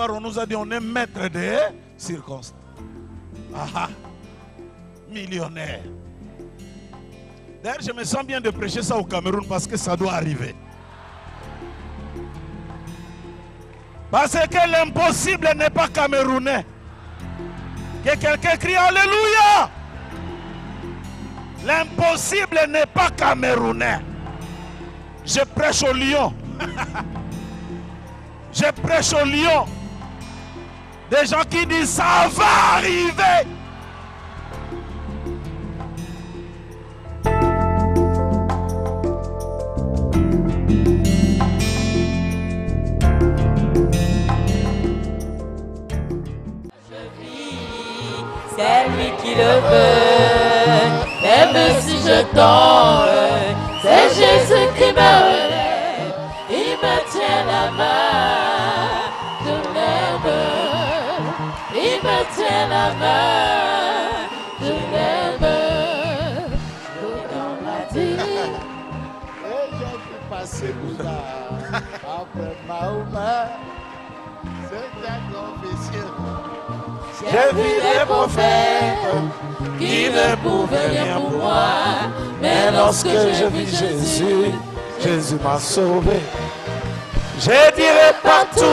part, on nous a dit on est maître des circonstances. Ah, millionnaire. D'ailleurs, je me sens bien de prêcher ça au Cameroun parce que ça doit arriver. Parce que l'impossible n'est pas camerounais. Que quelqu'un crie Alléluia. L'impossible n'est pas camerounais. Je prêche au lion. Je prêche au lion. Des gens qui disent ça va arriver. C'est lui qui le veut, même si je tombe, c'est Jésus qui me relève, il me tient la main, je l'aime, il me tient la main, je l'aime, on m'a dit. Et j'ai pu passer là, après Mahomet, c'est un confession. J'ai vu des prophètes qui ne pouvaient rien pour moi, mais lorsque j'ai vu Jésus, Jésus m'a sauvé. Je dirai partout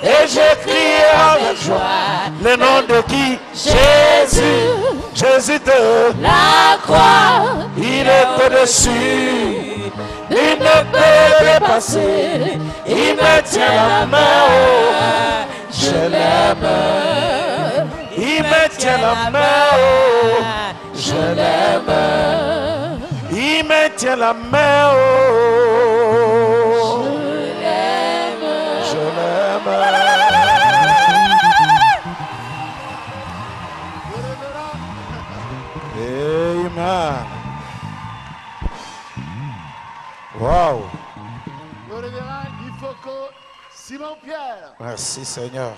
et j'ai crié avec joie le nom de qui? Jésus. Jésus de la croix, il est au-dessus. Il ne peut dépasser. Il me tient la main. Oh, je l'aime. Il me tient la main. Oh, je l'aime. Il me tient la main. Oh, je l'aime. Je l'aime. Amen. Wow. Le révérend, il faut que Simon Pierre. Merci Seigneur.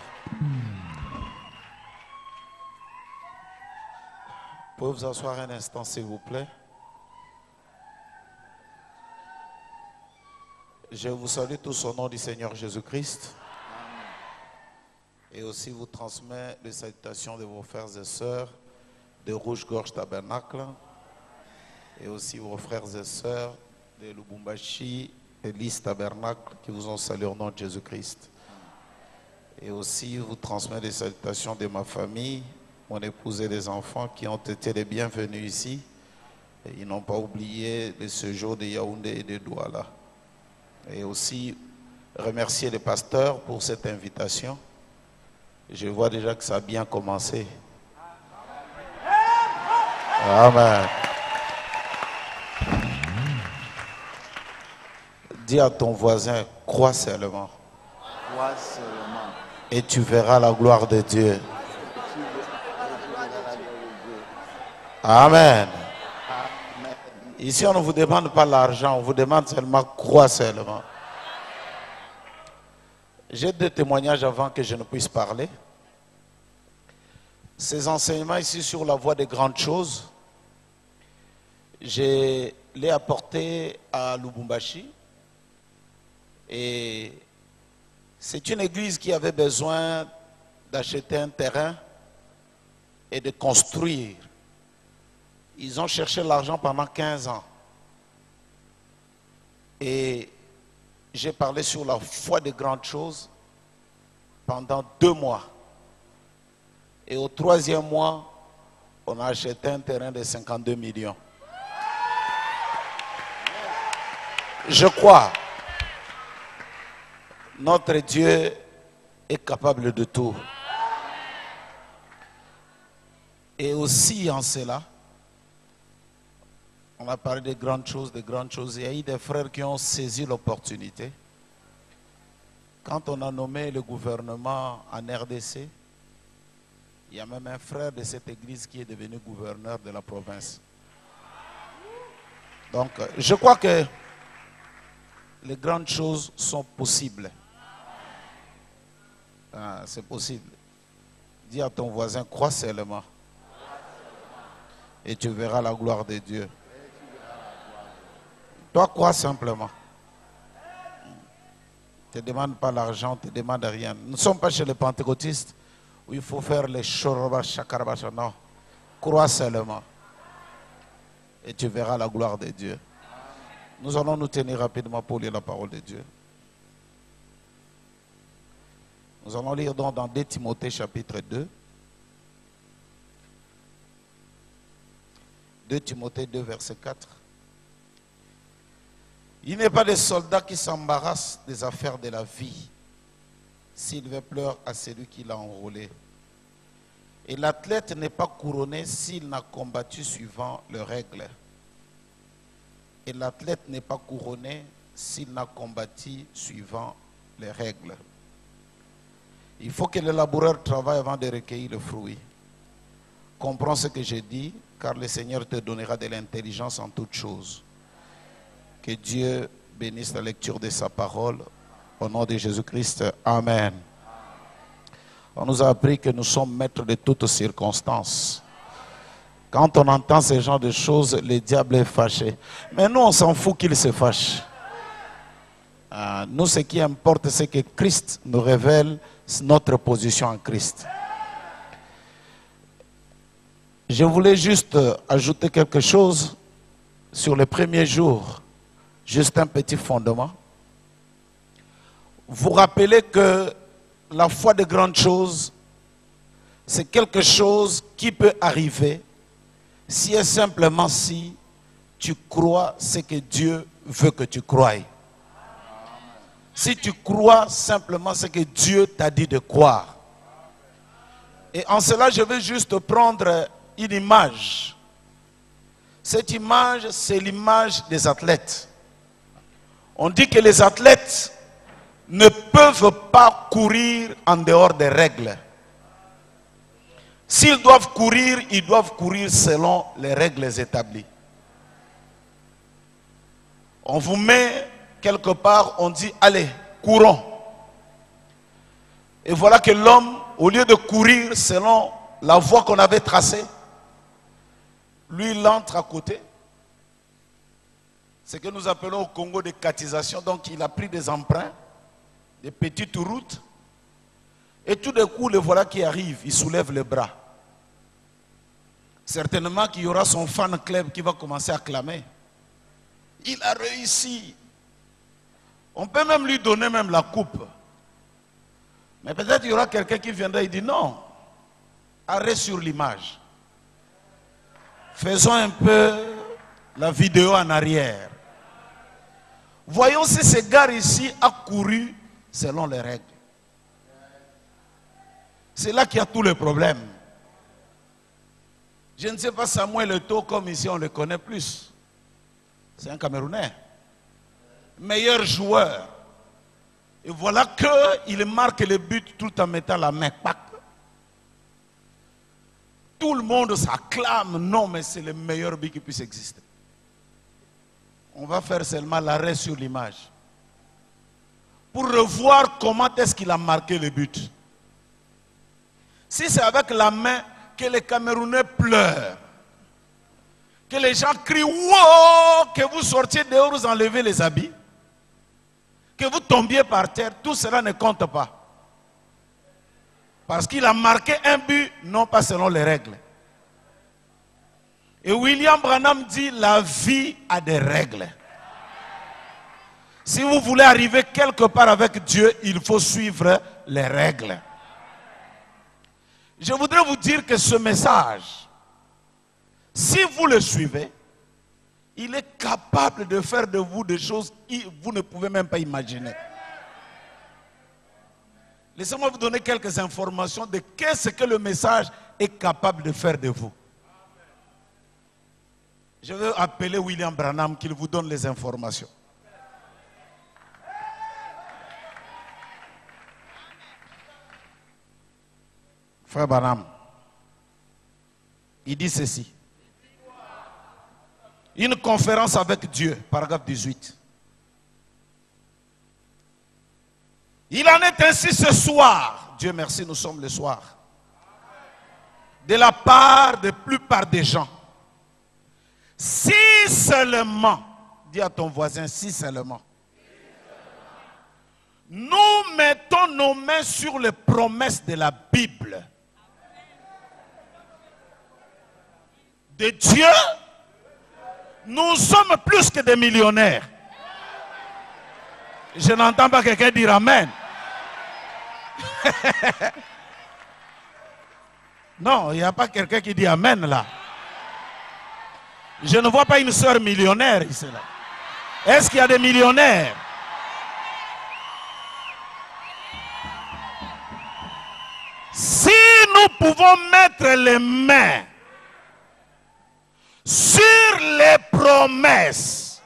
Pouvez vous asseoir un instant s'il vous plaît. Je vous salue tous au nom du Seigneur Jésus-Christ. Et aussi vous transmets les salutations de vos frères et sœurs de Rouge-Gorge Tabernacle. Et aussi vos frères et sœurs de Lubumbashi et Lys Tabernacle qui vous ont salué au nom de Jésus-Christ. Et aussi vous transmets les salutations de ma famille, mon épouse et les enfants qui ont été les bienvenus ici. Et ils n'ont pas oublié le séjour de Yaoundé et de Douala. Et aussi remercier les pasteurs pour cette invitation. Je vois déjà que ça a bien commencé. Amen. Dis à ton voisin, crois seulement. Crois seulement. Et tu verras la gloire de Dieu. Amen. Ici, on ne vous demande pas l'argent, on vous demande seulement crois seulement. J'ai deux témoignages avant que je ne puisse parler. Ces enseignements ici sur la voie des grandes choses, je l'ai apporté à Lubumbashi. Et c'est une église qui avait besoin d'acheter un terrain et de construire. Ils ont cherché l'argent pendant 15 ans. Et j'ai parlé sur la foi des grandes choses pendant 2 mois. Et au 3e mois, on a acheté un terrain de 52 millions. Je crois, notre Dieu est capable de tout. Et aussi en cela, on a parlé de grandes choses, de grandes choses. Il y a eu des frères qui ont saisi l'opportunité. Quand on a nommé le gouvernement en RDC, il y a même un frère de cette église qui est devenu gouverneur de la province. Donc, je crois que les grandes choses sont possibles. Ah, c'est possible. Dis à ton voisin, crois seulement. Et tu verras la gloire de Dieu. Toi, crois simplement. ne te demande pas l'argent, ne te demande rien. Nous ne sommes pas chez les pentecôtistes où il faut faire les chorobas, chakarabas. Non. Crois seulement. Et tu verras la gloire de Dieu. Nous allons nous tenir rapidement pour lire la parole de Dieu. Nous allons lire donc dans 2 Timothée chapitre 2. 2 Timothée 2 verset 4. Il n'est pas des soldats qui s'embarrassent des affaires de la vie s'il veut pleurer à celui qui l'a enrôlé. Et l'athlète n'est pas couronné s'il n'a combattu suivant les règles. Et l'athlète n'est pas couronné s'il n'a combattu suivant les règles. Il faut que le laboureur travaille avant de recueillir le fruit. Comprends ce que je dis, car le Seigneur te donnera de l'intelligence en toutes choses. Que Dieu bénisse la lecture de sa parole. Au nom de Jésus-Christ, Amen. On nous a appris que nous sommes maîtres de toutes circonstances. Quand on entend ce genre de choses, le diable est fâché. Mais nous, on s'en fout qu'il se fâche. Nous, ce qui importe, c'est que Christ nous révèle notre position en Christ. Je voulais juste ajouter quelque chose sur les premiers jours. Juste un petit fondement. Vous rappelez que la foi de grandes choses, c'est quelque chose qui peut arriver si et simplement si tu crois ce que Dieu veut que tu croies. Si tu crois simplement ce que Dieu t'a dit de croire. Et en cela, je vais juste prendre une image. Cette image, c'est l'image des athlètes. On dit que les athlètes ne peuvent pas courir en dehors des règles. S'ils doivent courir, ils doivent courir selon les règles établies. On vous met quelque part, on dit, allez, courons. Et voilà que l'homme, au lieu de courir selon la voie qu'on avait tracée, lui, il entre à côté. Ce que nous appelons au Congo des catisation. Donc, il a pris des emprunts, des petites routes. Et tout d'un coup, le voilà qui arrive, il soulève les bras. Certainement qu'il y aura son fan club qui va commencer à clamer. Il a réussi. On peut même lui donner même la coupe. Mais peut-être il y aura quelqu'un qui viendra et dit non. Arrête sur l'image. Faisons un peu la vidéo en arrière. Voyons si ce gars ici a couru selon les règles. C'est là qu'il y a tous les problèmes. Je ne sais pas Samuel Eto'o comme ici on le connaît plus. C'est un Camerounais. Meilleur joueur. Et voilà qu'il marque le but tout en mettant la main. Pac. Tout le monde s'acclame. Non, mais c'est le meilleur but qui puisse exister. On va faire seulement l'arrêt sur l'image. Pour revoir comment est-ce qu'il a marqué le but. Si c'est avec la main que les Camerounais pleurent, que les gens crient « Wow !» que vous sortiez dehors, vous enlevez les habits, que vous tombiez par terre, tout cela ne compte pas. Parce qu'il a marqué un but, non pas selon les règles. Et William Branham dit, la vie a des règles. Si vous voulez arriver quelque part avec Dieu, il faut suivre les règles. Je voudrais vous dire que ce message, si vous le suivez, il est capable de faire de vous des choses que vous ne pouvez même pas imaginer. Laissez-moi vous donner quelques informations de qu'est-ce que le message est capable de faire de vous. Je vais appeler William Branham qu'il vous donne les informations. Frère Branham, il dit ceci. Une conférence avec Dieu, paragraphe 18. Il en est ainsi ce soir, Dieu merci, nous sommes le soir, de la part de la plupart des gens. Si seulement, dis à ton voisin, si seulement, Nous mettons nos mains sur les promesses de la Bible. De Dieu, nous sommes plus que des millionnaires. Je n'entends pas quelqu'un dire Amen. Non, il n'y a pas quelqu'un qui dit Amen là. Je ne vois pas une sœur millionnaire ici là. Est-ce qu'il y a des millionnaires? Si nous pouvons mettre les mains sur les promesses,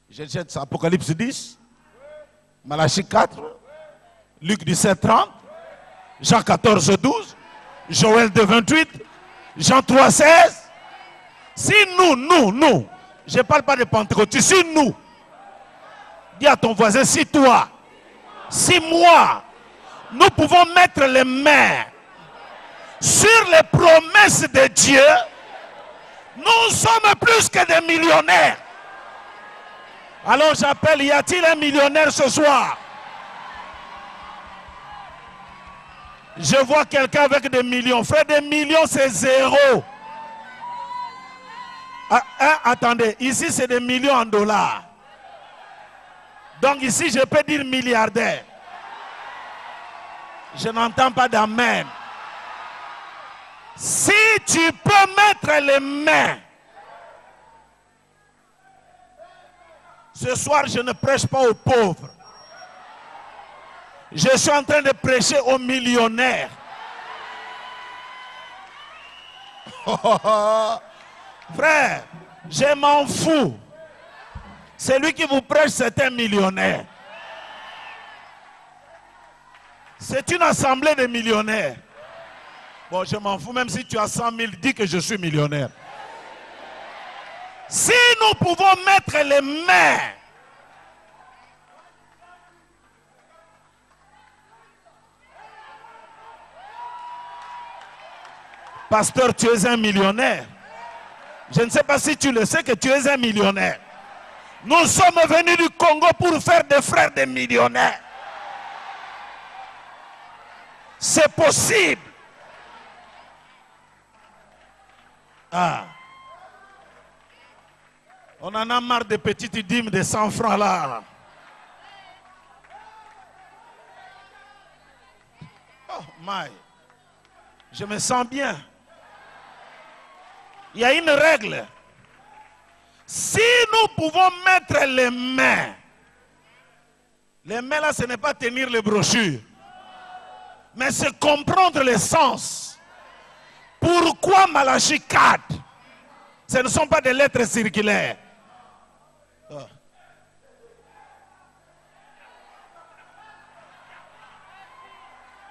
je jette Apocalypse 10, Malachie 4, Luc 17, 30, Jean 14, 12, Joël 2, 28, Jean 3, 16. Si nous, je ne parle pas de pentecôtistes, si nous, dis à ton voisin, si toi, si moi, nous pouvons mettre les mains sur les promesses de Dieu, nous sommes plus que des millionnaires. Alors j'appelle, y a-t-il un millionnaire ce soir? Je vois quelqu'un avec des millions. Frère, des millions, c'est zéro. Attendez, ici c'est des millions en dollars. Donc ici je peux dire milliardaire. Je n'entends pas d'amen. Si tu peux mettre les mains. Ce soir, je ne prêche pas aux pauvres. Je suis en train de prêcher aux millionnaires. Frère, je m'en fous. Celui qui vous prêche, c'est un millionnaire. C'est une assemblée de millionnaires. Bon, je m'en fous, même si tu as 100 000, dis que je suis millionnaire. Si nous pouvons mettre les mains pasteur, tu es un millionnaire. Je ne sais pas si tu le sais que tu es un millionnaire. Nous sommes venus du Congo pour faire des frères des millionnaires. C'est possible. Ah. On en a marre des petites dîmes de 100 francs là. Oh my. Je me sens bien. Il y a une règle. Si nous pouvons mettre les mains là, ce n'est pas tenir les brochures, mais c'est comprendre le sens. Pourquoi Malachie 4? Ce ne sont pas des lettres circulaires.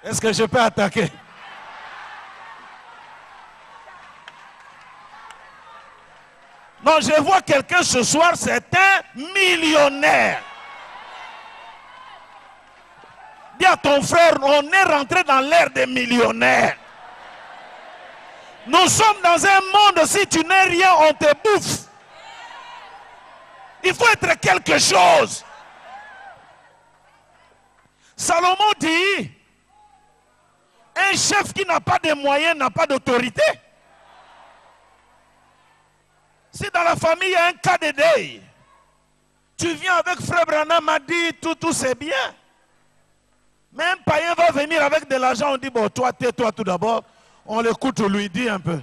Est-ce que je peux attaquer? Non, je vois quelqu'un ce soir, c'est un millionnaire. Dis à ton frère, on est rentré dans l'ère des millionnaires. Nous sommes dans un monde, si tu n'es rien, on te bouffe. Il faut être quelque chose. Salomon dit, un chef qui n'a pas de moyens n'a pas d'autorité. Si dans la famille il y a un cas de deuil, tu viens avec frère Branham m'a dit tout c'est bien. Mais un païen va venir avec de l'argent, on dit bon toi tais-toi tout d'abord, on l'écoute, on lui dit un peu.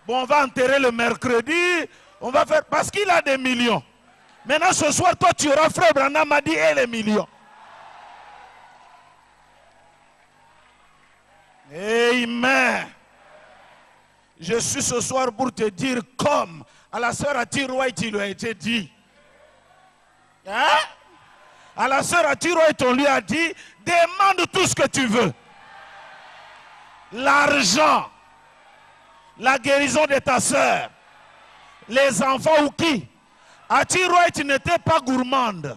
Bon on va enterrer le mercredi, on va faire parce qu'il a des millions. Maintenant ce soir toi tu auras frère Branham m'a dit et les millions. Amen. Je suis ce soir pour te dire comme à la sœur Atiroït, il lui a été dit. Hein? À la sœur Atiroït, on lui a dit, demande tout ce que tu veux. L'argent, la guérison de ta sœur, les enfants ou qui? Atiroït n'était pas gourmande.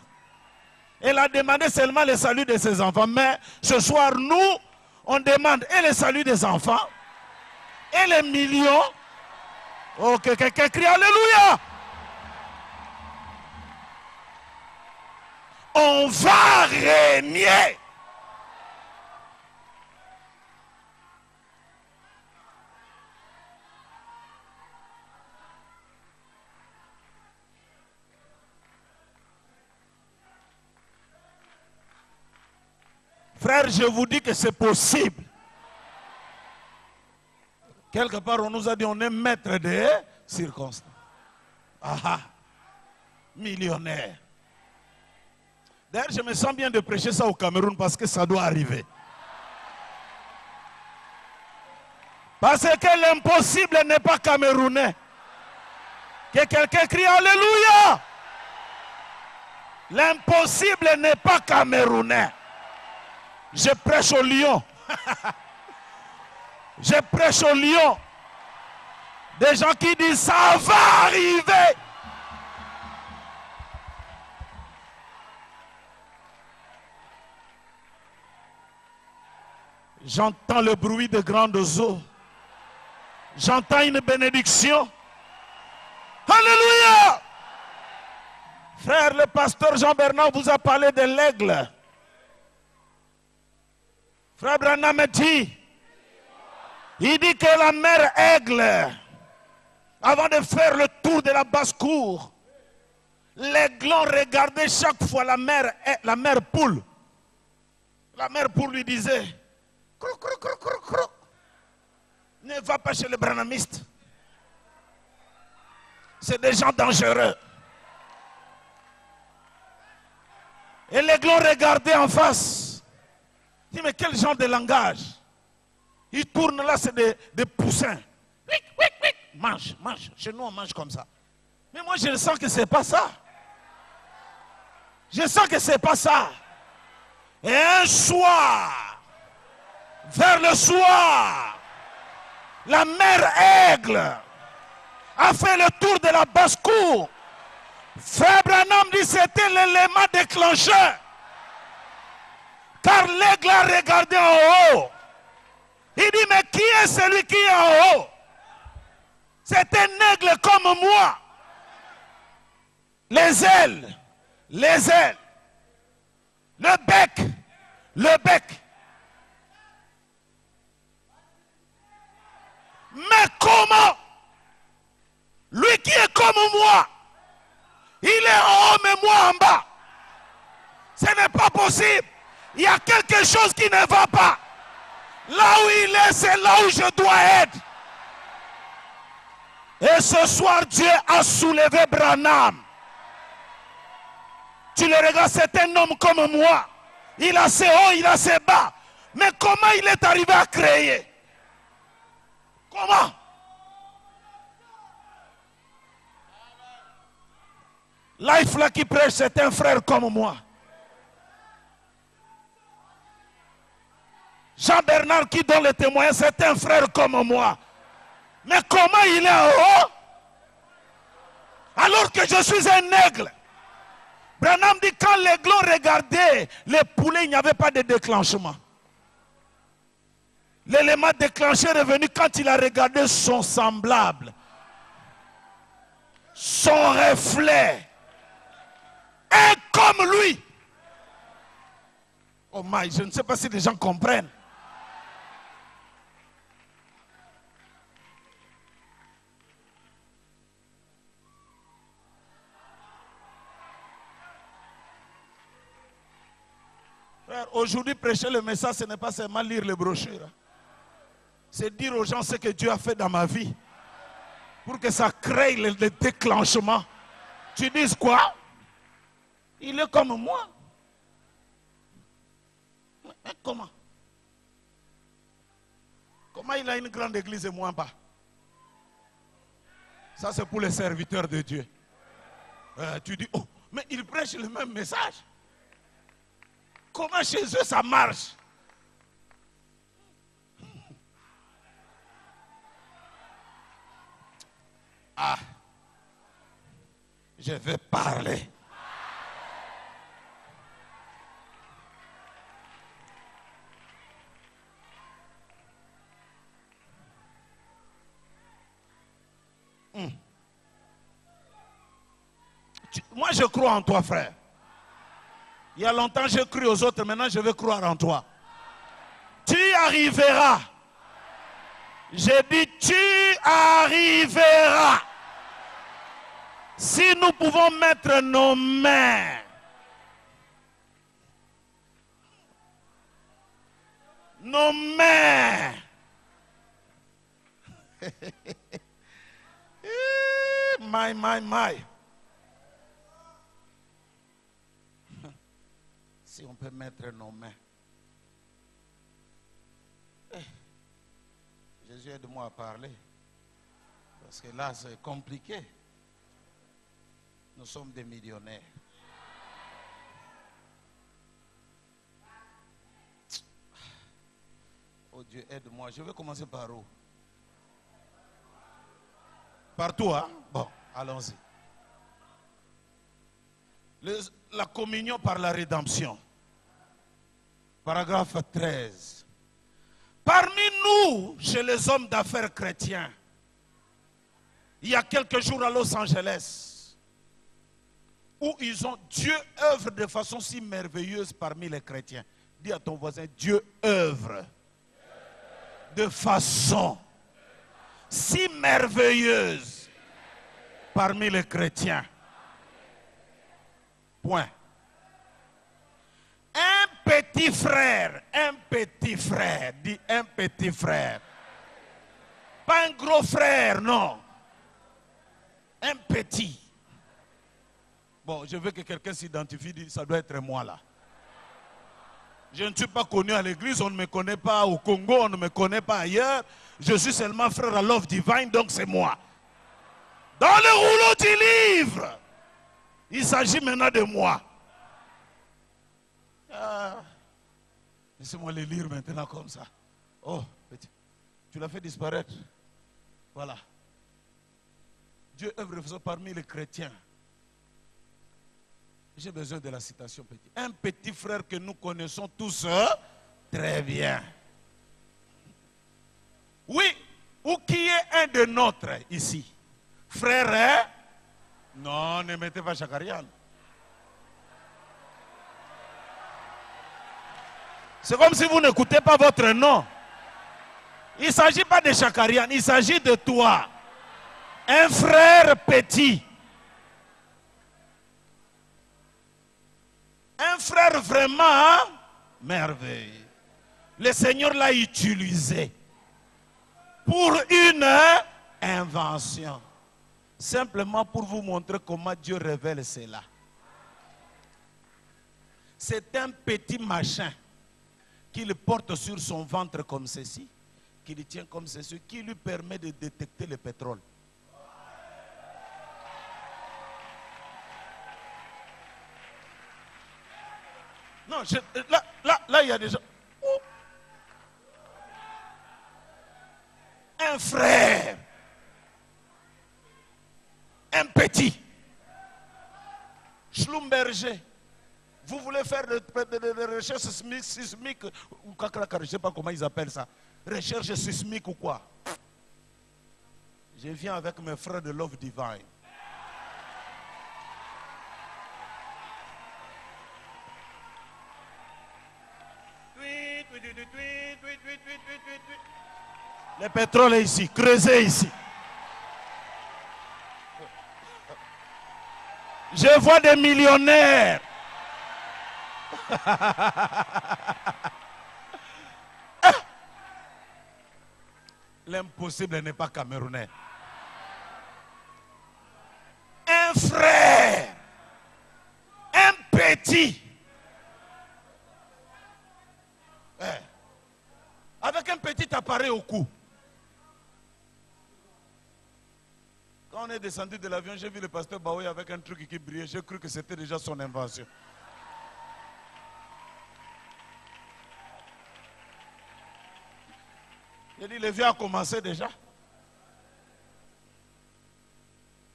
Elle a demandé seulement le salut de ses enfants. Mais ce soir, nous, on demande et le salut des enfants, et les millions. Ok, quelqu'un crie Alléluia. On on va régner. Frère, je vous dis que c'est possible. Quelque part, on nous a dit on est maître des circonstances. Ah, millionnaire. D'ailleurs, je me sens bien de prêcher ça au Cameroun parce que ça doit arriver. Parce que l'impossible n'est pas camerounais. Que quelqu'un crie Alléluia. L'impossible n'est pas camerounais. Je prêche au lion. Je prêche au lion. Des gens qui disent ça va arriver. J'entends le bruit de grandes eaux. J'entends une bénédiction. Alléluia. Frère, le pasteur Jean-Bernard vous a parlé de l'aigle. Frère Branham dit, il dit que la mère aigle, avant de faire le tour de la basse-cour, l'aiglon regardait chaque fois la mère poule. La mère poule lui disait, crou, crou, crou, crou, crou. Ne va pas chez les branhamistes. C'est des gens dangereux. Et l'aiglon regardait en face. Il dit, mais quel genre de langage? Il tourne là, c'est des poussins. Wic, wic, wic. Mange, mange. Chez nous, on mange comme ça. Mais moi, je sens que ce n'est pas ça. Je sens que ce n'est pas ça. Et un soir, vers le soir, la mère aigle a fait le tour de la basse-cour. Frère Branham dit c'était l'élément déclencheur. Car l'aigle a regardé en haut. Il dit, mais qui est celui qui est en haut? C'est un aigle comme moi. Les ailes, le bec. Mais comment? Lui qui est comme moi, il est en haut, mais moi en bas. Ce n'est pas possible. Il y a quelque chose qui ne va pas. Là où il est, c'est là où je dois être. Et ce soir, Dieu a soulevé Branham. Tu le regardes, c'est un homme comme moi. Il a ses hauts, il a ses bas. Mais comment il est arrivé à créer? Comment? Life là qui prêche, c'est un frère comme moi. Jean-Bernard qui donne le témoignage, c'est un frère comme moi. Mais comment il est en haut? Alors que je suis un aigle. Branham dit quand l'aiglon regardait les poulets, il n'y avait pas de déclenchement. L'élément déclencheur est venu quand il a regardé son semblable, son reflet, et comme lui. Oh my, je ne sais pas si les gens comprennent. Aujourd'hui, prêcher le message, ce n'est pas seulement lire les brochures. C'est dire aux gens ce que Dieu a fait dans ma vie. Pour que ça crée le déclenchement. Tu dis quoi? Il est comme moi. Mais comment? Comment il a une grande église et moi pas? Ça, c'est pour les serviteurs de Dieu. Tu dis, oh, mais ils prêchent le même message. Comment chez eux ça marche? Ah, je vais parler. Moi, je crois en toi, frère. Il y a longtemps, j'ai cru aux autres, maintenant je vais croire en toi. Tu arriveras. J'ai dit, tu arriveras. Si nous pouvons mettre nos mains, my. Si on peut mettre nos mains. Jésus, aide-moi à parler. Parce que là, c'est compliqué. Nous sommes des millionnaires. Oh Dieu, aide-moi. Je vais commencer par où? Partout, hein? Bon, allons-y. La communion par la rédemption. Paragraphe 13. Parmi nous, chez les hommes d'affaires chrétiens, il y a quelques jours à Los Angeles, où Dieu œuvre de façon si merveilleuse parmi les chrétiens. Dis à ton voisin, Dieu œuvre de façon si merveilleuse parmi les chrétiens. Point. Un petit frère, dis un petit frère. Pas un gros frère, non. Un petit. Bon, je veux que quelqu'un s'identifie, dit, ça doit être moi là. Je ne suis pas connu à l'église, on ne me connaît pas au Congo, on ne me connaît pas ailleurs. Je suis seulement frère à Love Divine, donc c'est moi. Dans le rouleau du livre, il s'agit maintenant de moi. Laissez-moi le lire maintenant comme ça. Oh, petit, tu l'as fait disparaître. Voilà. Dieu œuvre parmi les chrétiens. J'ai besoin de la citation, petit. Un petit frère que nous connaissons tous très bien. Oui, ou qui est un de nôtres ici. Frère, hein? Non, ne mettez pas Chakarian. C'est comme si vous n'écoutez pas votre nom. Il ne s'agit pas de Chakarian, il s'agit de toi. Un frère petit. Un frère vraiment merveilleux. Le Seigneur l'a utilisé pour une invention. Simplement pour vous montrer comment Dieu révèle cela. C'est un petit machin qu'il porte sur son ventre comme ceci, qu'il tient comme ceci, qui lui permet de détecter le pétrole. Non, là, il y a des gens. Oh. Un frère. Un petit. Schlumberger. Vous voulez faire des recherches sismiques ou je ne sais pas comment ils appellent ça. Recherche sismique ou quoi? Je viens avec mes frères de Love Divine. Le pétrole est ici, creusé ici. Je vois des millionnaires. L'impossible n'est pas camerounais. Un frère, un petit. Avec un petit appareil au cou. Quand on est descendu de l'avion, j'ai vu le pasteur Baoui avec un truc qui brillait. J'ai cru que c'était déjà son invention. J'ai dit, le vieux a commencé déjà.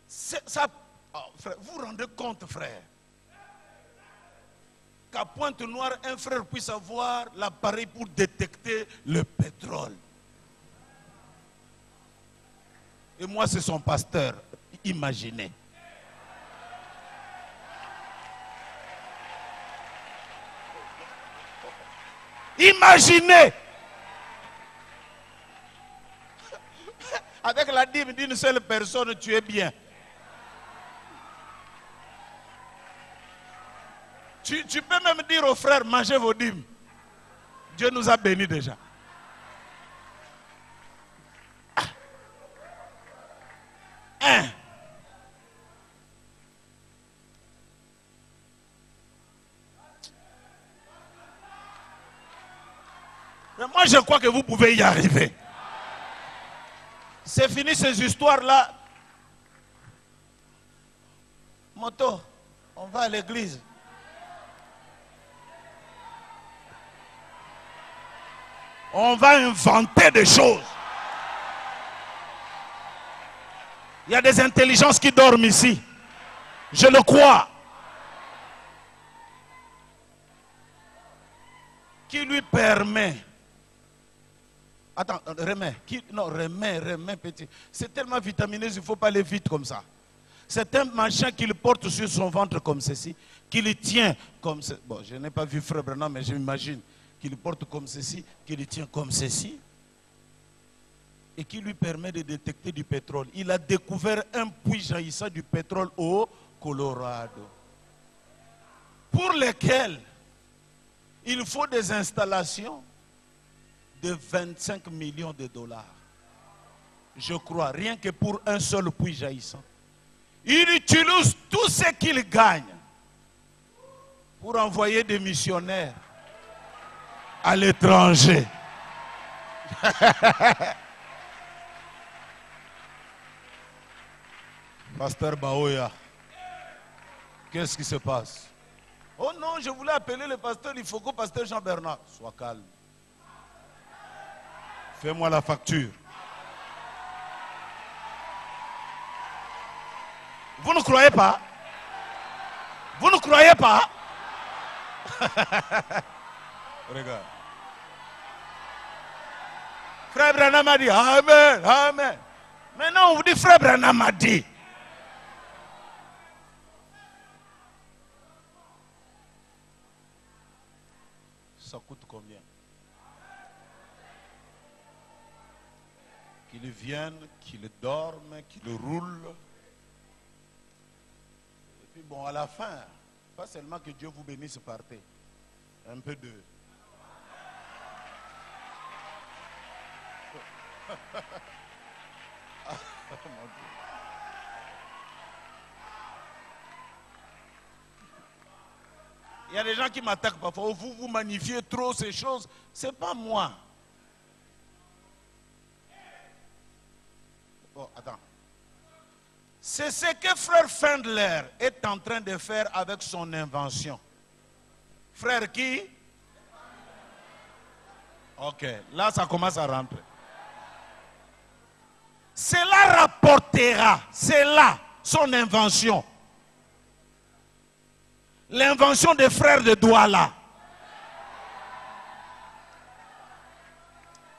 Ça, oh, frère, vous vous rendez compte, frère, qu'à Pointe-Noire, un frère puisse avoir l'appareil pour détecter le pétrole. Et moi, c'est son pasteur. Imaginez. Imaginez. Avec la dîme d'une seule personne, tu es bien. Tu peux même dire aux frères, mangez vos dîmes. Dieu nous a bénis déjà. Mais moi, je crois que vous pouvez y arriver. C'est fini ces histoires-là. Moto, on va à l'église. On va inventer des choses. Il y a des intelligences qui dorment ici. Je le crois. Qui lui permet. Attends, remets. Non, remets, petit. C'est tellement vitaminé, il ne faut pas aller vite comme ça. C'est un machin qu'il porte sur son ventre comme ceci, qu'il tient comme ceci. Bon, je n'ai pas vu Frère Branham, mais j'imagine qu'il porte comme ceci, qu'il tient comme ceci, et qui lui permet de détecter du pétrole. Il a découvert un puits jaillissant du pétrole au Colorado, pour lesquels il faut des installations de 25 millions de dollars. Je crois, rien que pour un seul puits jaillissant. Il utilise tout ce qu'il gagne pour envoyer des missionnaires à l'étranger. Pasteur Baoya, qu'est-ce qui se passe? Oh non, je voulais appeler le pasteur, il faut que pasteur Jean-Bernard. Sois calme. Fais-moi la facture. Vous ne croyez pas? Vous ne croyez pas? Regarde. Frère Branham a dit Amen, Amen. Maintenant on vous dit Frère Branham a dit. Ça coûte combien? Qu'ils viennent, qu'ils dorment, qu'ils roulent. Et puis bon, à la fin, pas seulement que Dieu vous bénisse, partez. Un peu de... Il y a des gens qui m'attaquent parfois. Vous magnifiez trop ces choses. C'est pas moi. Bon, attends. C'est ce que frère Fendler est en train de faire avec son invention. Frère qui? Ok, là ça commence à rentrer. Cela rapportera, c'est là son invention. L'invention des frères de Douala.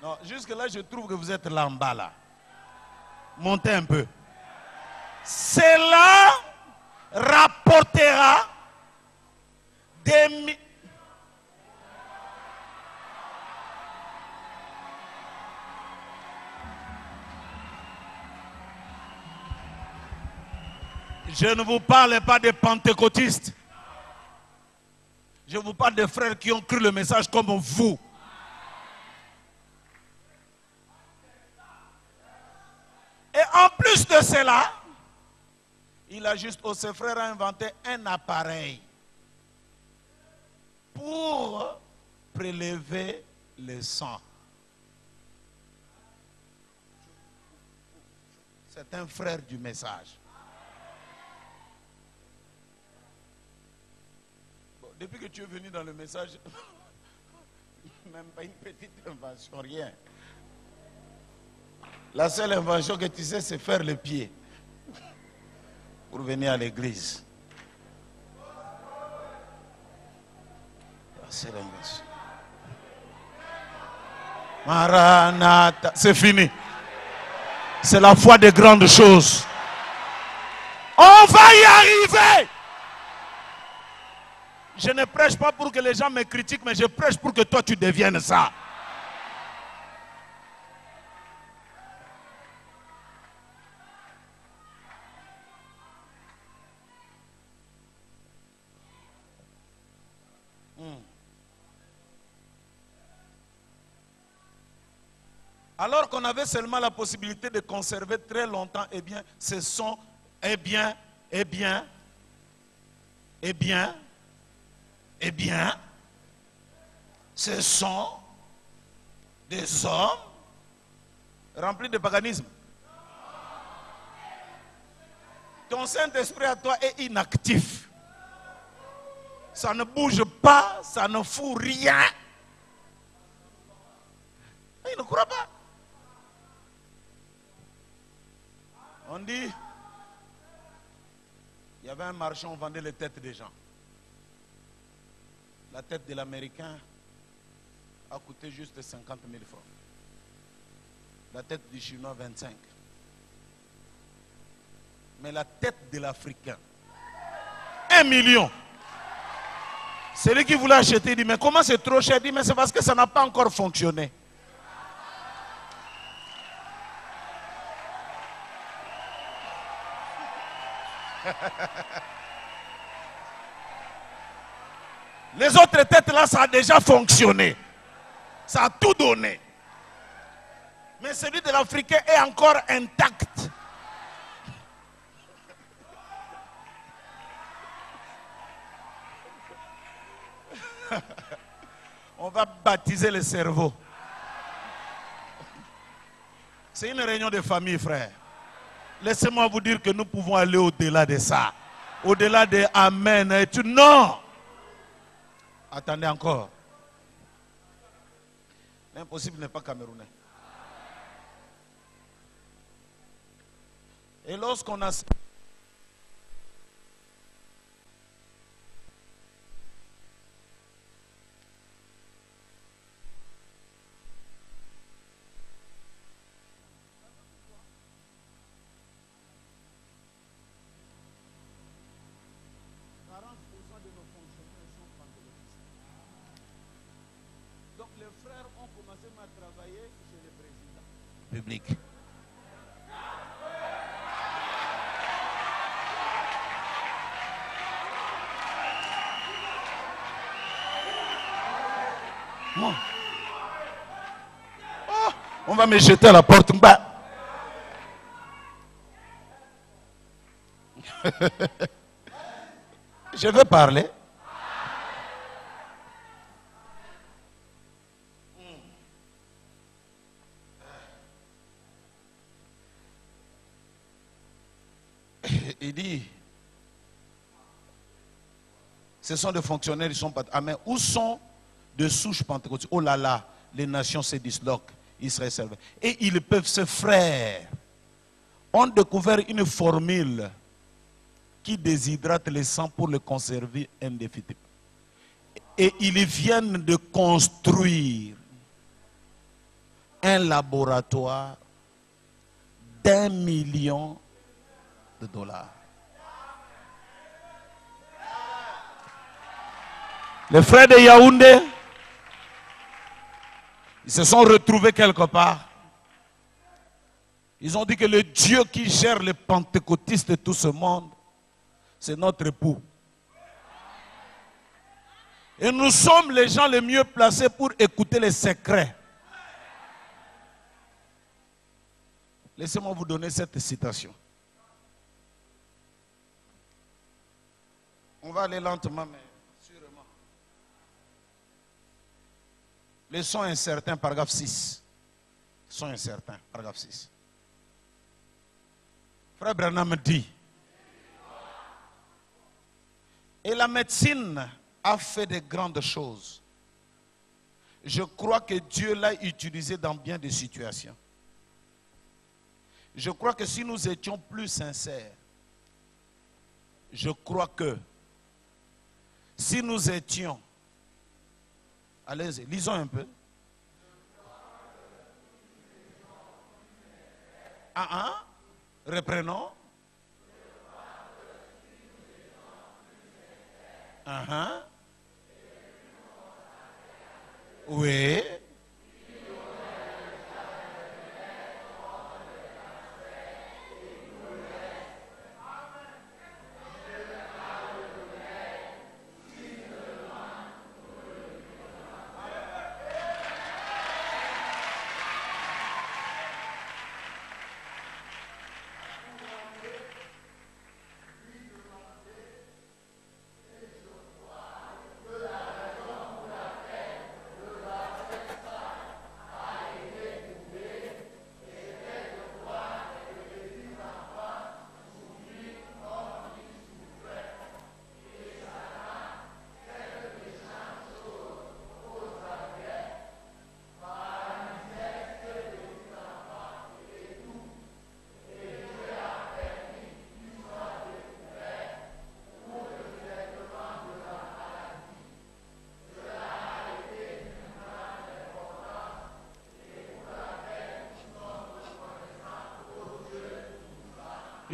Non, jusque-là, je trouve que vous êtes là en bas, là. Montez un peu. Cela rapportera des... Je ne vous parle pas des pentecôtistes. Je vous parle des frères qui ont cru le message comme vous. Et en plus de cela, il a juste, ses frères a inventé un appareil pour prélever le sang. C'est un frère du message. Depuis que tu es venu dans le message, même pas une petite invention, rien. La seule invention que tu sais, c'est faire le pied pour venir à l'église. La seule invention. Maranatha, c'est fini. C'est la foi des grandes choses. On va y arriver. Je ne ne prêche pas pour que les gens me critiquent, mais je prêche pour que toi tu deviennes ça. Alors qu'on avait seulement la possibilité de conserver très longtemps, eh bien, ce sont, ce sont des hommes remplis de paganisme. Ton Saint-Esprit à toi est inactif. Ça ne bouge pas, ça ne fout rien. Il ne croit pas. On dit, il y avait un marchand, on vendait les têtes des gens. La tête de l'Américain a coûté juste 50 000 francs. La tête du Chinois, 25. Mais la tête de l'Africain, 1 million. Celui qui voulait acheter, il dit, mais comment c'est trop cher? Il dit, mais c'est parce que ça n'a pas encore fonctionné. Les autres têtes là, ça a déjà fonctionné. Ça a tout donné. Mais celui de l'Africain est encore intact. On va baptiser le cerveau. C'est une réunion de famille, frère. Laissez-moi vous dire que nous pouvons aller au-delà de ça. Au-delà de Amen. Et tu, non. Attendez encore. L'impossible n'est pas camerounais. Et lorsqu'on a... Donc les frères ont commencé à travailler chez le président public. Bon. Oh, on va me jeter à la porte. Je veux parler. Il dit, ce sont des fonctionnaires, ils sont pas... Amen. Où sont de souches pentecôtistes? Oh là là, les nations se disloquent. Israël servent. Et ils peuvent, ces frères, ont découvert une formule qui déshydrate le sang pour le conserver indéfiniment. Et ils viennent de construire un laboratoire d'1 million de dollars. Les frères de Yaoundé, ils se sont retrouvés quelque part. Ils ont dit que le Dieu qui gère les pentecôtistes de tout ce monde, c'est notre époux. Et nous sommes les gens les mieux placés pour écouter les secrets. Laissez-moi vous donner cette citation. On va aller lentement, mais sûrement. Les sons incertains, paragraphe 6. Sons incertains, paragraphe 6. Frère Branham dit, et la médecine a fait de grandes choses. Je crois que Dieu l'a utilisé dans bien des situations. Je crois que si nous étions plus sincères, je crois que si nous étions, allez-y, lisons un peu. Reprenons. Oui.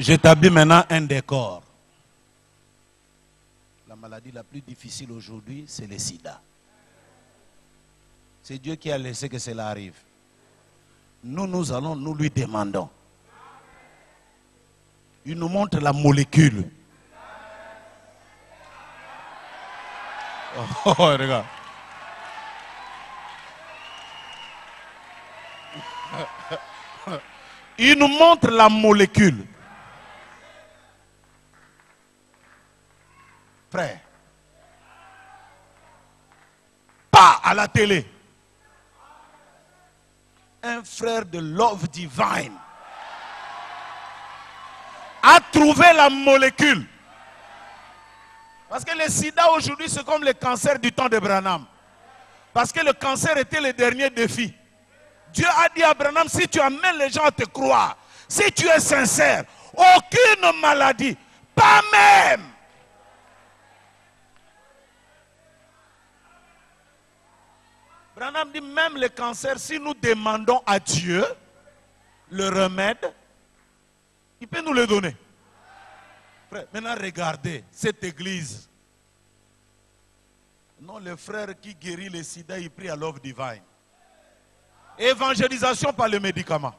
J'établis maintenant un décor. La maladie la plus difficile aujourd'hui, c'est le sida. C'est Dieu qui a laissé que cela arrive. Nous allons, nous lui demandons. Il nous montre la molécule. Oh, regarde. Il nous montre la molécule. Frère, pas à la télé. Un frère de Love Divine a trouvé la molécule. Parce que le sida aujourd'hui, c'est comme le cancer du temps de Branham. Parce que le cancer était le dernier défi. Dieu a dit à Branham, si tu amènes les gens à te croire, si tu es sincère, aucune maladie, pas même. Branham dit même le cancer, si nous demandons à Dieu le remède, il peut nous le donner. Frère, maintenant regardez cette église. Non, le frère qui guérit le sida, il prie à Love Divine. Évangélisation par le médicament.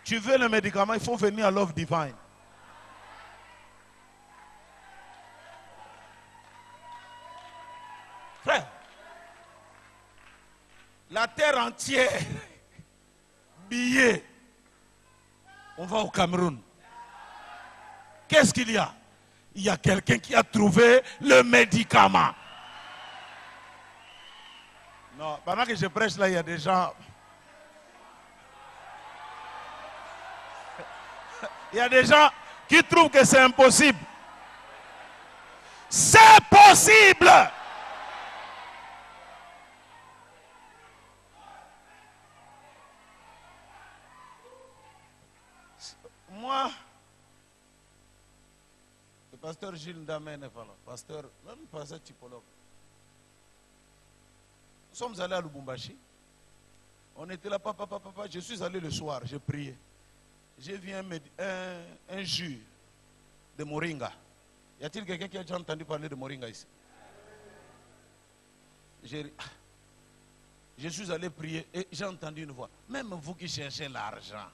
Tu veux le médicament, il faut venir à Love Divine. Frère, la terre entière, billet, on va au Cameroun. Qu'est-ce qu'il y a? Il y a quelqu'un qui a trouvé le médicament. Non, pendant que je prêche là, il y a des gens. Il y a des gens qui trouvent que c'est impossible. C'est possible! Moi, le pasteur Gilles Ndamé n'est pas là. Pasteur, même pasteur typologue. Nous sommes allés à Lubumbashi. On était là, papa. Je suis allé le soir, j'ai prié. J'ai vu un jus de moringa. Y a-t-il quelqu'un qui a déjà entendu parler de moringa ici? Je suis allé prier et j'ai entendu une voix. Même vous qui cherchez l'argent,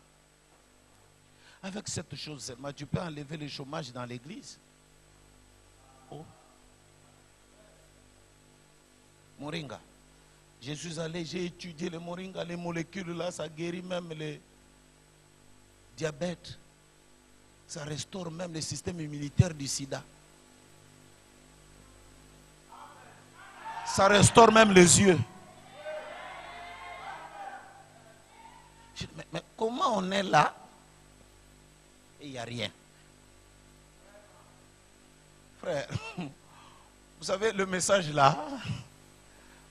avec cette chose seulement, tu peux enlever le chômage dans l'église. Oh. Moringa. Je suis allé, j'ai étudié le moringa, les molécules là, ça guérit même le diabète. Ça restaure même le système immunitaire du sida. Ça restaure même les yeux. Mais comment on est là et il n'y a rien? Frère, vous savez, le message là,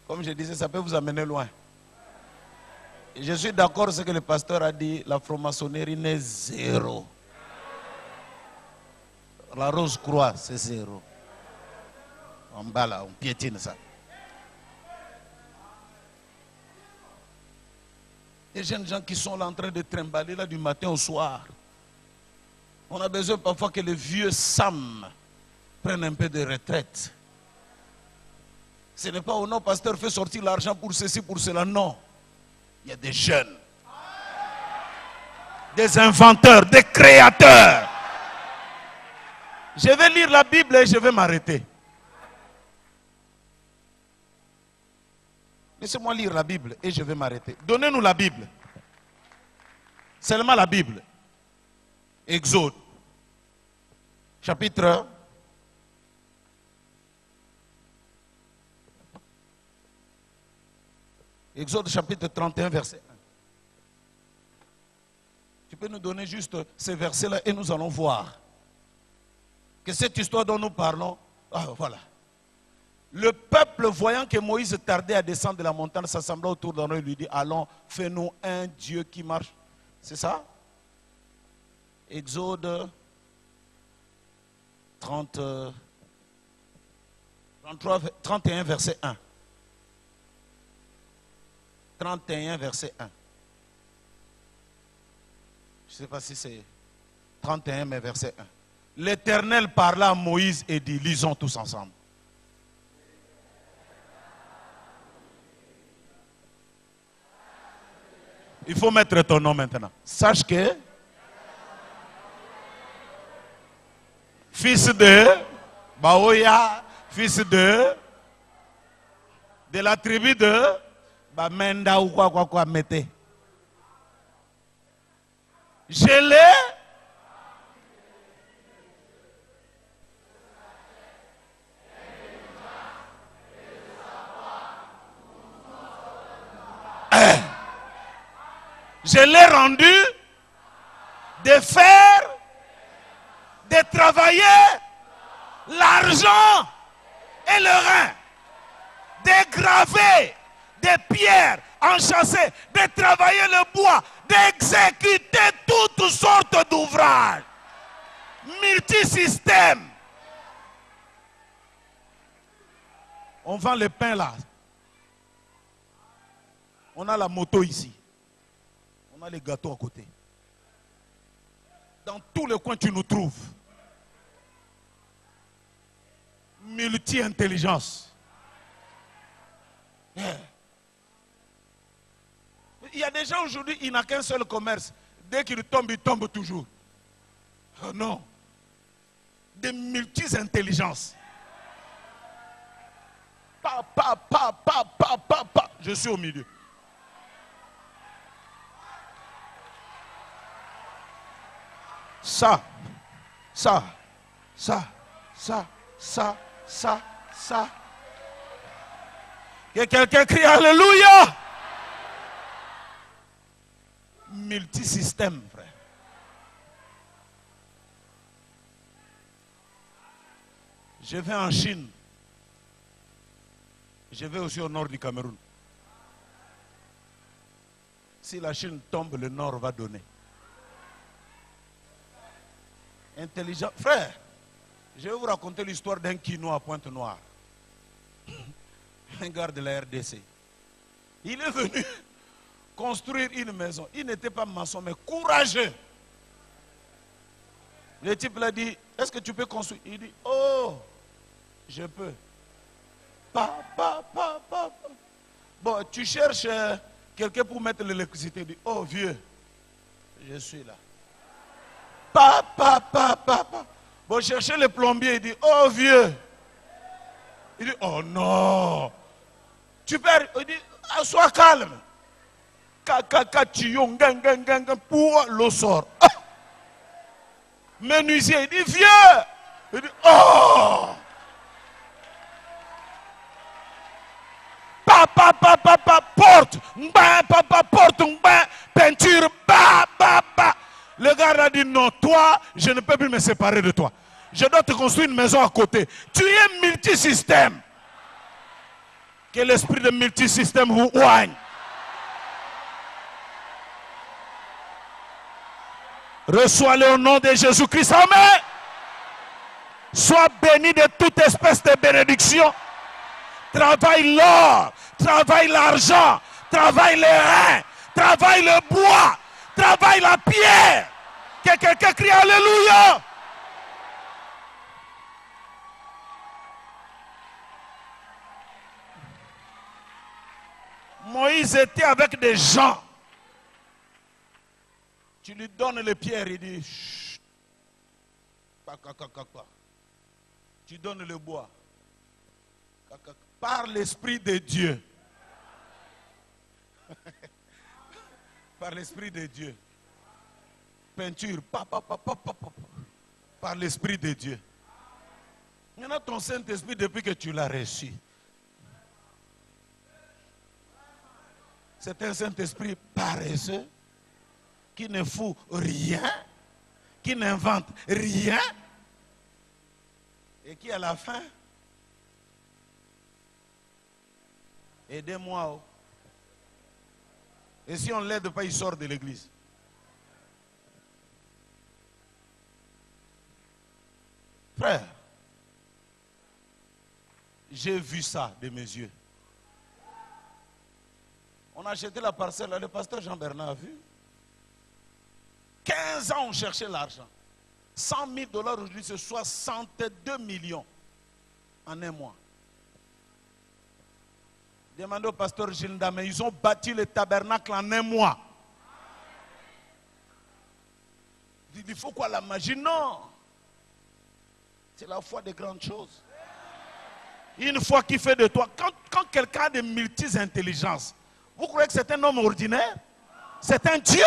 comme je disais, ça peut vous amener loin. Et je suis d'accord avec ce que le pasteur a dit, la franc-maçonnerie n'est zéro. La Rose-Croix, c'est zéro. En bas là, on piétine ça. Des jeunes gens qui sont là en train de trimballer là du matin au soir. On a besoin parfois que le vieux Sam prennent un peu de retraite. Ce n'est pas au nom, pasteur, fait sortir l'argent pour ceci, pour cela. Non. Il y a des jeunes, des inventeurs, des créateurs. Je vais lire la Bible et je vais m'arrêter. Laissez-moi lire la Bible et je vais m'arrêter. Donnez-nous la Bible. Seulement la Bible. Exode. Chapitre 31, verset 1. Tu peux nous donner juste ces versets-là et nous allons voir que cette histoire dont nous parlons, voilà. Le peuple, voyant que Moïse tardait à descendre de la montagne, s'assembla autour d'eux et lui dit, allons, fais-nous un Dieu qui marche. C'est ça? Exode 31, verset 1. 31, verset 1. Je ne sais pas si c'est 31, mais verset 1. L'Éternel parla à Moïse et dit, lisons tous ensemble. Il faut mettre ton nom maintenant. Sache que fils de Baoya, fils de la tribu de Bamenda ou quoi mettez. Je l'ai. Je l'ai rendu de faire, de travailler l'argent et le rein, de graver des pierres enchâssées, de travailler le bois, d'exécuter toutes sortes d'ouvrages. Multisystème. On vend le pain là. On a la moto ici. On a les gâteaux à côté. Dans tous les coins, tu nous trouves. Multi-intelligence. Yeah. Il y a des gens aujourd'hui, il n'a qu'un seul commerce. Dès qu'il tombe, il tombe toujours. Oh non. Des multi-intelligences. Je suis au milieu. Ça. Que quelqu'un crie Alléluia. Multisystème, frère. Je vais en Chine. Je vais aussi au nord du Cameroun. Si la Chine tombe, le nord va donner. Intelligent. Frère, je vais vous raconter l'histoire d'un Quinois à Pointe-Noire. Un gars de la RDC. Il est venu construire une maison. Il n'était pas maçon, mais courageux. Le type l'a dit, est-ce que tu peux construire? Il dit, oh, je peux. Bon, tu cherches quelqu'un pour mettre l'électricité. Il dit, oh vieux, je suis là. Bon, chercher le plombier, il dit, oh vieux. Il dit, oh non. Tu peux, il dit, sois calme. Pour l'eau sort. Menuisier, il dit, vieux. Il dit, oh. Porte, porte, peinture, Le gars a dit non, toi, je ne peux plus me séparer de toi. Je dois te construire une maison à côté. Tu es multisystème. Que l'esprit de multisystème vous oigne. Reçois-le au nom de Jésus-Christ. Amen. Sois béni de toute espèce de bénédiction. Travaille l'or, travaille l'argent, travaille les reins, travaille le bois, travaille la pierre. Que quelqu'un crie Alléluia. ils étaient avec des gens. Tu lui donnes les pierres, il dit chut. Tu donnes le bois. Par l'Esprit de Dieu. Par l'Esprit de Dieu. Peinture. Par l'Esprit de Dieu. Maintenant, ton Saint-Esprit, depuis que tu l'as reçu, c'est un Saint-Esprit paresseux, qui ne fout rien, qui n'invente rien, et qui à la fin, aidez-moi. Oh. Et si on ne l'aide pas, il sort de l'église. Frère, j'ai vu ça de mes yeux. On a acheté la parcelle, le pasteur Jean-Bernard a vu. 15 ans on cherchait l'argent. 100 000 $ aujourd'hui, c'est 62 millions en un mois. Demandez au pasteur Gilda, mais ils ont bâti le tabernacle en un mois. Il faut quoi la magie? Non. C'est la foi des grandes choses. Une foi qui fait de toi, quand quelqu'un a de multi-intelligences, vous croyez que c'est un homme ordinaire? C'est un Dieu.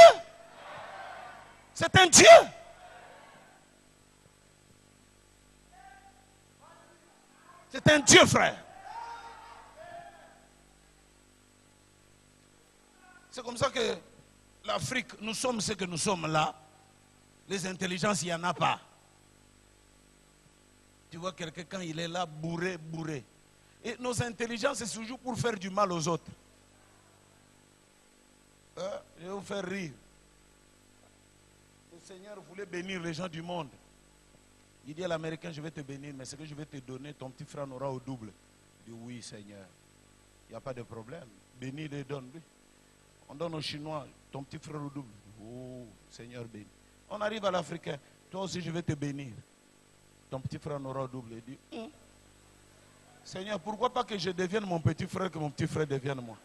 C'est un Dieu. C'est un Dieu, frère. C'est comme ça que l'Afrique, nous sommes ce que nous sommes là. Les intelligences, il n'y en a pas. Tu vois quelqu'un quand il est là, bourré. Et nos intelligences, c'est toujours pour faire du mal aux autres. Je vais vous faire rire. Le Seigneur voulait bénir les gens du monde. Il dit à l'Américain, je vais te bénir, mais ce que je vais te donner, ton petit frère en aura au double. Il dit, oui Seigneur, il n'y a pas de problème. Bénis les donne, lui. On donne aux Chinois, ton petit frère au double. Oh, Seigneur béni. On arrive à l'Africain, toi aussi je vais te bénir. Ton petit frère en aura au double. Il dit, Seigneur, pourquoi pas que je devienne mon petit frère, que mon petit frère devienne moi?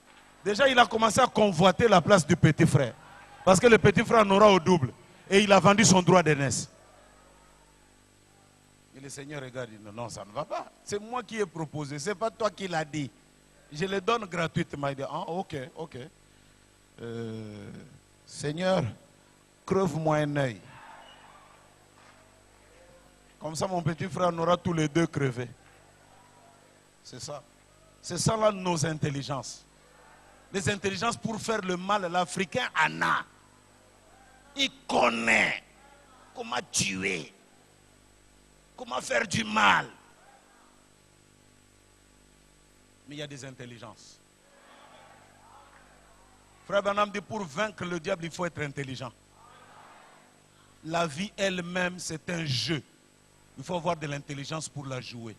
Déjà, il a commencé à convoiter la place du petit frère. Parce que le petit frère en aura au double. Et il a vendu son droit d'aînesse. Et le Seigneur regarde, il dit, non, ça ne va pas. C'est moi qui ai proposé, ce n'est pas toi qui l'as dit. Je le donne gratuitement. Il dit, ok. Seigneur, crève-moi un œil. Comme ça, mon petit frère, on aura tous les deux crevés. C'est ça. C'est ça là nos intelligences. Les intelligences pour faire le mal, l'Africain en a. Il connaît comment tuer, comment faire du mal. Mais il y a des intelligences. Frère Branham dit, pour vaincre le diable, il faut être intelligent. La vie elle-même, c'est un jeu. Il faut avoir de l'intelligence pour la jouer.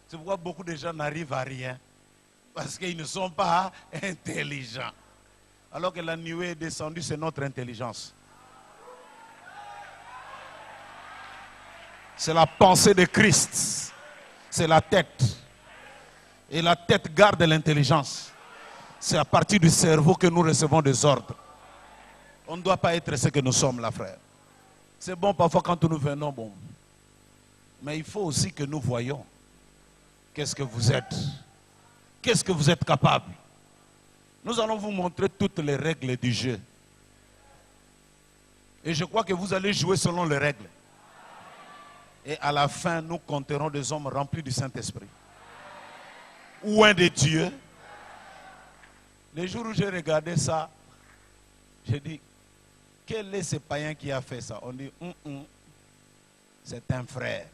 C'est pourquoi beaucoup de gens n'arrivent à rien. Parce qu'ils ne sont pas intelligents. Alors que la nuée est descendue, c'est notre intelligence. C'est la pensée de Christ. C'est la tête. Et la tête garde l'intelligence. C'est à partir du cerveau que nous recevons des ordres. On ne doit pas être ce que nous sommes là, frère. C'est bon parfois quand nous venons, bon. Mais il faut aussi que nous voyions. Qu'est-ce que vous êtes? Qu'est-ce que vous êtes capable? Nous allons vous montrer toutes les règles du jeu. Et je crois que vous allez jouer selon les règles. Et à la fin, nous compterons des hommes remplis du Saint-Esprit. Ou un de Dieu. Les jours où j'ai regardé ça, j'ai dit, quel est ce païen qui a fait ça? On dit, c'est un frère.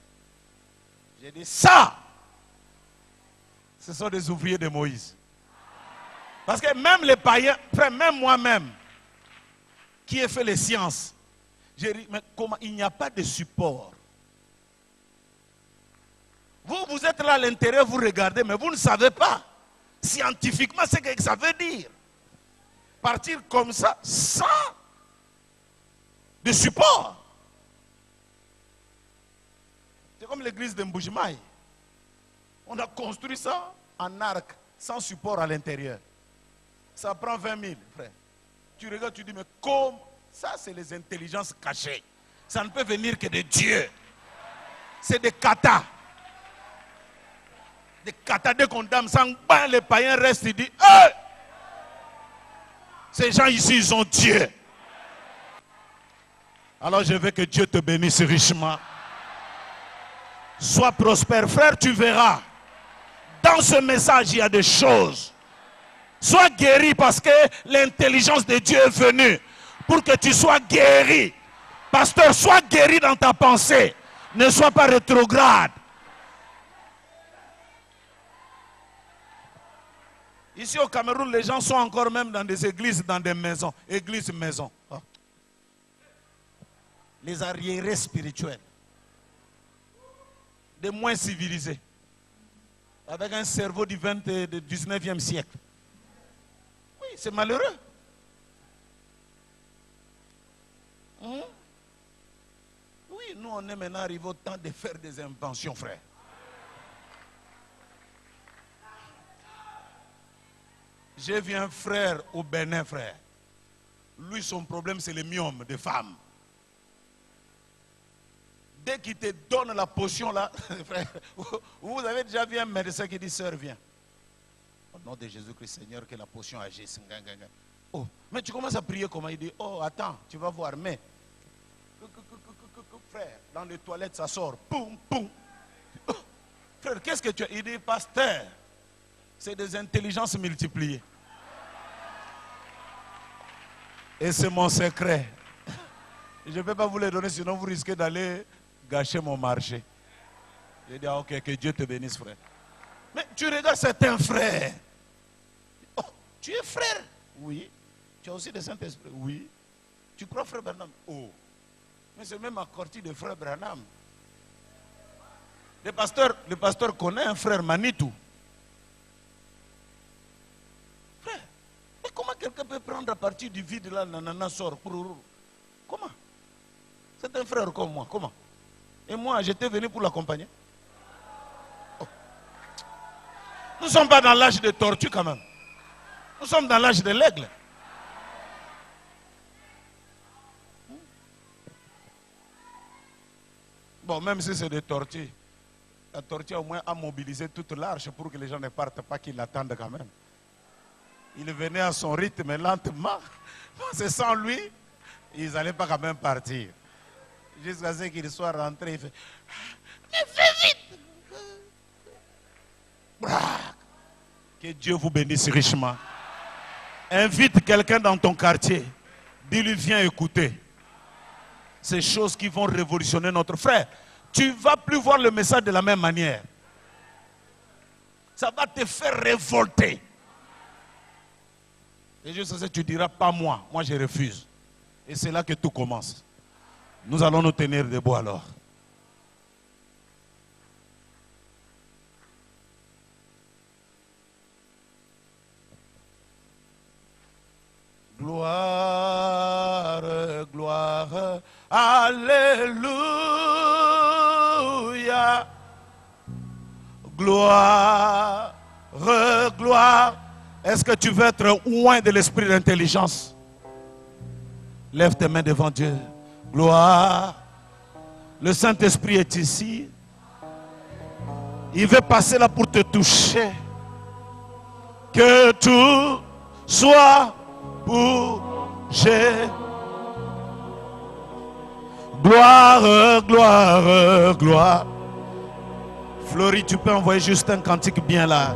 J'ai dit, ça, ce sont des ouvriers de Moïse. Parce que même les païens, même moi-même, qui ai fait les sciences, j'ai dit, mais comment, il n'y a pas de support. Vous êtes là à l'intérieur, vous regardez, mais vous ne savez pas scientifiquement ce que ça veut dire. Partir comme ça, sans de support. C'est comme l'église de Mbujimaï. On a construit ça en arc, sans support à l'intérieur. Ça prend 20 000, frère. Tu regardes, tu dis, mais comment? Ça, c'est les intelligences cachées. Ça ne peut venir que de Dieu. C'est des katas. Des katas, dès qu'on dame sang, les païens restent, ils disent, hey! Ces gens ici, ils ont Dieu. Alors je veux que Dieu te bénisse richement. Sois prospère. Frère, tu verras. Dans ce message, il y a des choses. Sois guéri parce que l'intelligence de Dieu est venue pour que tu sois guéri. Pasteur, sois guéri dans ta pensée. Ne sois pas rétrograde. Ici au Cameroun, les gens sont encore même dans des églises, dans des maisons. Églises, maisons. Oh. Les arriérés spirituels. Des moins civilisés. Avec un cerveau du 19e siècle. Oui, c'est malheureux. Oui, nous on est maintenant arrivé au temps de faire des inventions, frère. J'ai vu un frère au Bénin, frère. Lui, son problème, c'est le myome des femmes. Dès qu'il te donne la potion là, frère, vous avez déjà vu un médecin qui dit, sœur, viens. Au nom de Jésus-Christ, Seigneur, que la potion agisse. Oh, mais tu commences à prier comment? Il dit, oh, attends, tu vas voir, mais... Frère, dans les toilettes, ça sort. Poum, poum. Oh, frère, qu'est-ce que tu as? Il dit, pasteur, c'est des intelligences multipliées. Et c'est mon secret. Je ne peux pas vous les donner, sinon vous risquez d'aller gâcher mon marché. J'ai dit, ah, ok, que Dieu te bénisse, frère. Mais tu regardes certains frères. Oh, tu es frère? Oui. Tu as aussi des Saint-Esprit? Oui. Tu crois frère Branham? Oh. Mais c'est même accorti de frère Branham. Le pasteur connaît un frère Manitou. Frère, mais comment quelqu'un peut prendre à partir du vide là, nanana sort? Comment? C'est un frère comme moi, comment? Et moi, j'étais venu pour l'accompagner. Oh. Nous ne sommes pas dans l'âge de tortue quand même. Nous sommes dans l'âge de l'aigle. Bon, même si c'est des tortues, la tortue au moins a mobilisé toute l'arche pour que les gens ne partent pas, qu'ils l'attendent quand même. Il venait à son rythme lentement. C'est sans lui, ils n'allaient pas quand même partir. Jusqu'à ce qu'il soit rentré, il fait, mais fais vite! Que Dieu vous bénisse richement. Invite quelqu'un dans ton quartier. Dis-lui, viens écouter. Ces choses qui vont révolutionner notre frère. Tu ne vas plus voir le message de la même manière. Ça va te faire révolter. Et juste ça, tu diras, pas moi. Moi, je refuse. Et c'est là que tout commence. Nous allons nous tenir debout alors. Gloire, gloire, alléluia. Gloire, gloire. Est-ce que tu veux être loin de l'esprit d'intelligence? Lève tes mains devant Dieu. Gloire. Le Saint-Esprit est ici. Il veut passer là pour te toucher. Que tout soit bougé. Gloire, gloire, gloire. Florie, tu peux envoyer juste un cantique bien là.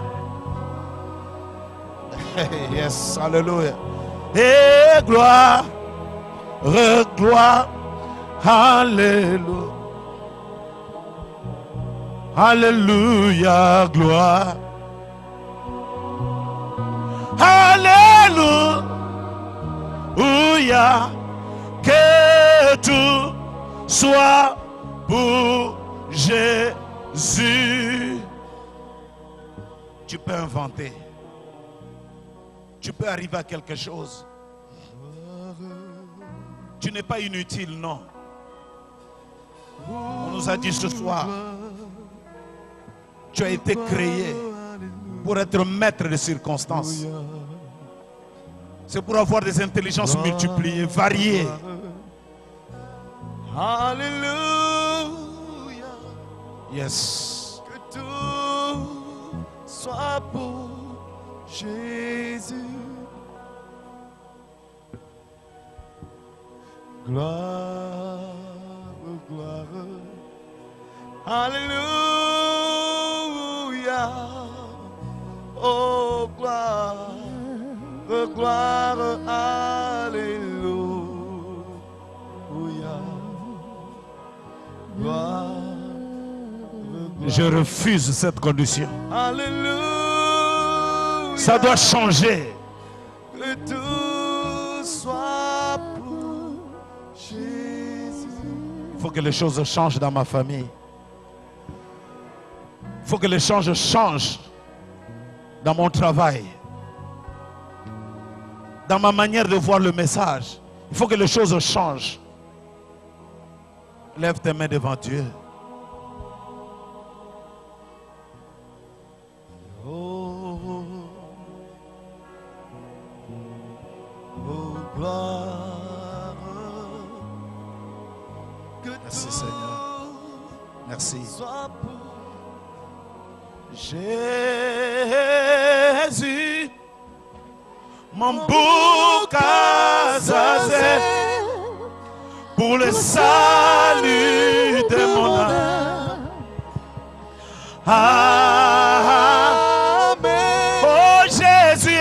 Yes, alléluia. Et gloire, gloire, alléluia. Alléluia, gloire. Alléluia. Que tout soit pour Jésus. Tu peux inventer. Tu peux arriver à quelque chose. Tu n'es pas inutile, non. On nous a dit ce soir, tu as été créé pour être maître des circonstances. C'est pour avoir des intelligences multipliées, variées. Alléluia. Yes. Que tout soit pour Jésus. Gloire, gloire. Alléluia. Oh, gloire, gloire, alléluia. Gloire, Je refuse cette condition. alléluia. Ça doit changer. Que tout soit pour Jésus. Il faut que les choses changent dans ma famille. Il faut que les choses changent dans mon travail. Dans ma manière de voir le message. Il faut que les choses changent. Lève tes mains devant Dieu. Oh, oh, gloire. Que Merci, tout Seigneur. Merci. soit pour Jésus, mon bouc à zazen, pour le salut de mon âme. Amen. Oh Jésus,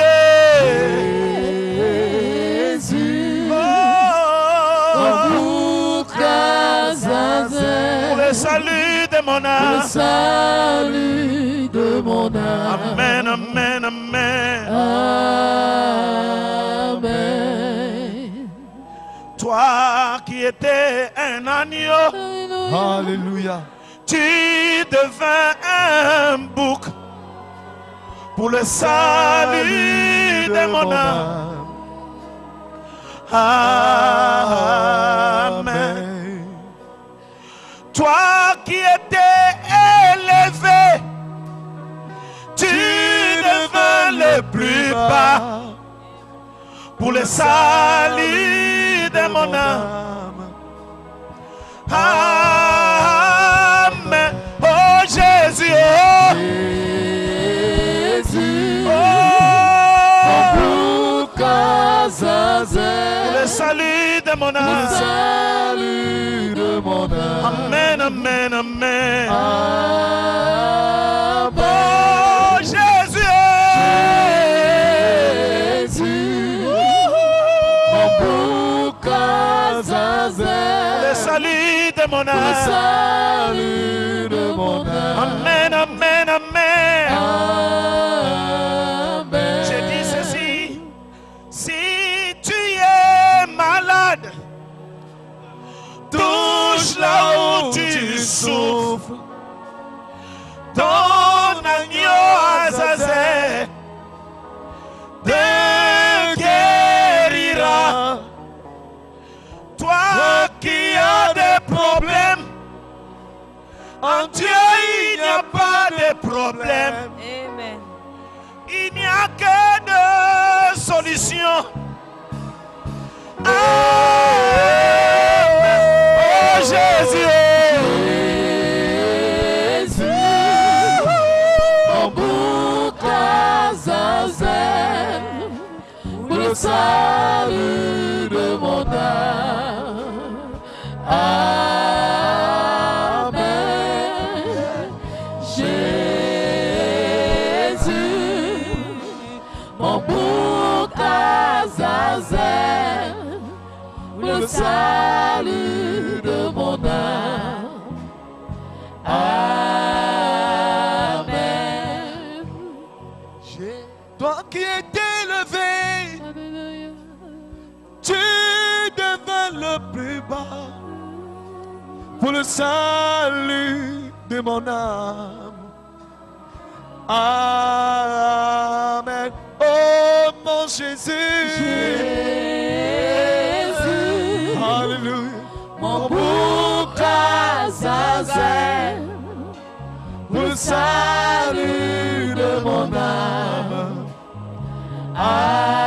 pour le salut de mon âme. Salut de mon âme. Amen, amen, amen. Amen. Toi qui étais un agneau, Alléluia. tu devins un bouc pour le salut de mon âme. Amen. Toi qui étais élevé, tu devins le plus bas pour le salut de mon âme. Amen. Oh Jésus, oh. Jésus, Oh. Pour le salut de mon âme. salut de mon âme. Amen, amen, amen. Amen. Oh Jésus, Jésus, mon bouc à zazen. le salut de mon Le âme. salut de mon âme. Amen, amen, amen. Amen. Je dis ceci, si tu es malade, touche là où tu souffres, ton agneau Azazel te guérira. Toi qui as des problèmes, en Dieu il n'y a pas de problème. Amen. Il n'y a que deux solutions. Amen. Oh Jésus. Jésus, mon bouc à zazen, pour le salut de mon âme. Amen. Jésus, mon bouc à zazen, pour le salut de mon âme. Amen. Toi qui es élevé, tu devins le plus bas pour le salut de mon âme. Amen. Oh mon Jésus. Jésus, Alléluia. mon bouc à zazen, pour le salut de mon âme. Amen.